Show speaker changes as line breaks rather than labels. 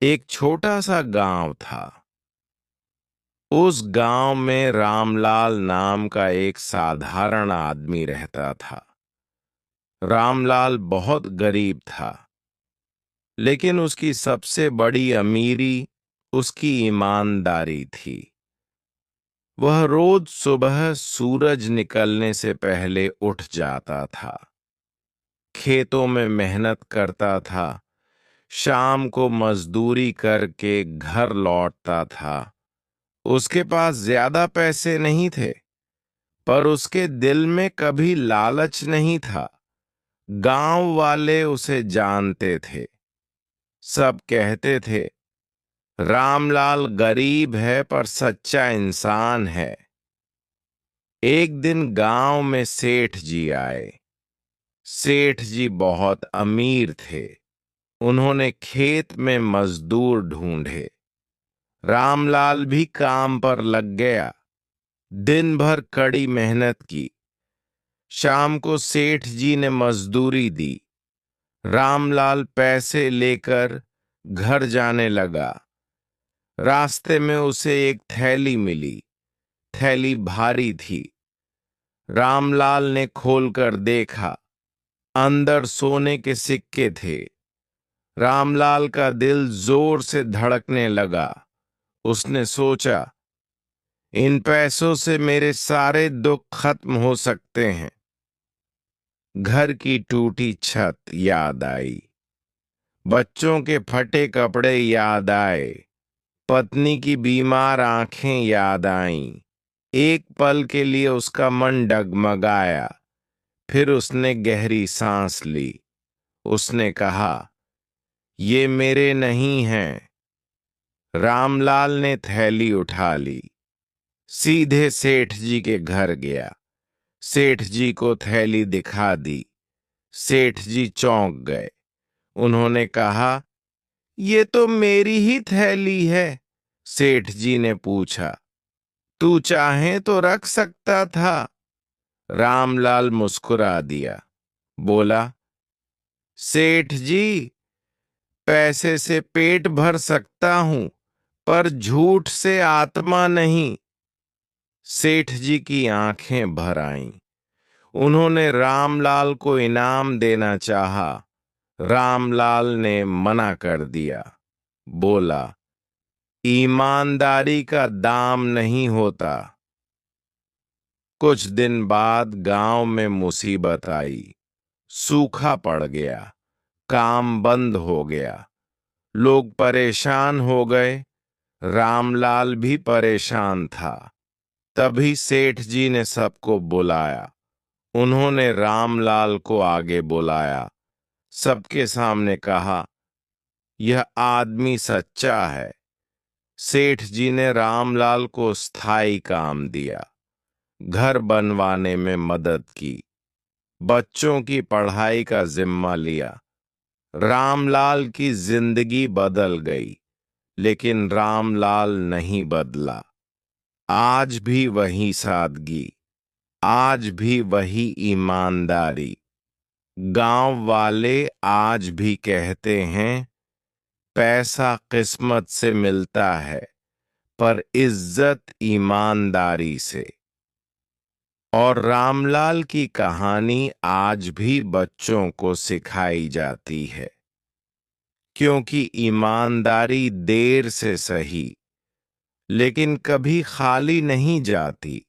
एक छोटा सा गांव था। उस गांव में रामलाल नाम का एक साधारण आदमी रहता था। रामलाल बहुत गरीब था, लेकिन उसकी सबसे बड़ी अमीरी उसकी ईमानदारी थी। वह रोज सुबह सूरज निकलने से पहले उठ जाता था, खेतों में मेहनत करता था, शाम को मजदूरी करके घर लौटता था। उसके पास ज्यादा पैसे नहीं थे, पर उसके दिल में कभी लालच नहीं था। गांव वाले उसे जानते थे। सब कहते थे, रामलाल गरीब है पर सच्चा इंसान है। एक दिन गांव में सेठ जी आए। सेठ जी बहुत अमीर थे। उन्होंने खेत में मजदूर ढूंढे। रामलाल भी काम पर लग गया। दिन भर कड़ी मेहनत की। शाम को सेठ जी ने मजदूरी दी। रामलाल पैसे लेकर घर जाने लगा। रास्ते में उसे एक थैली मिली। थैली भारी थी। रामलाल ने खोलकर देखा। अंदर सोने के सिक्के थे। रामलाल का दिल जोर से धड़कने लगा। उसने सोचा, इन पैसों से मेरे सारे दुख खत्म हो सकते हैं। घर की टूटी छत याद आई। बच्चों के फटे कपड़े याद आए। पत्नी की बीमार आंखें याद आईं। एक पल के लिए उसका मन डगमगाया। फिर उसने गहरी सांस ली। उसने कहा, ये मेरे नहीं हैं। रामलाल ने थैली उठा ली। सीधे सेठ जी के घर गया। सेठ जी को थैली दिखा दी। सेठ जी चौंक गए। उन्होंने कहा, ये तो मेरी ही थैली है। सेठ जी ने पूछा, तू चाहे तो रख सकता था। रामलाल मुस्कुरा दिया। बोला, सेठ जी, पैसे से पेट भर सकता हूं, पर झूठ से आत्मा नहीं। सेठ जी की आंखें भर आईं। उन्होंने रामलाल को इनाम देना चाहा। रामलाल ने मना कर दिया। बोला, ईमानदारी का दाम नहीं होता। कुछ दिन बाद गांव में मुसीबत आई। सूखा पड़ गया। काम बंद हो गया। लोग परेशान हो गए। रामलाल भी परेशान था। तभी सेठ जी ने सबको बुलाया। उन्होंने रामलाल को आगे बुलाया। सबके सामने कहा, यह आदमी सच्चा है। सेठ जी ने रामलाल को स्थायी काम दिया। घर बनवाने में मदद की। बच्चों की पढ़ाई का जिम्मा लिया। रामलाल की जिंदगी बदल गई, लेकिन रामलाल नहीं बदला। आज भी वही सादगी, आज भी वही ईमानदारी। गांव वाले आज भी कहते हैं, पैसा किस्मत से मिलता है, पर इज्जत ईमानदारी से। और रामलाल की कहानी आज भी बच्चों को सिखाई जाती है, क्योंकि ईमानदारी देर से सही, लेकिन कभी खाली नहीं जाती।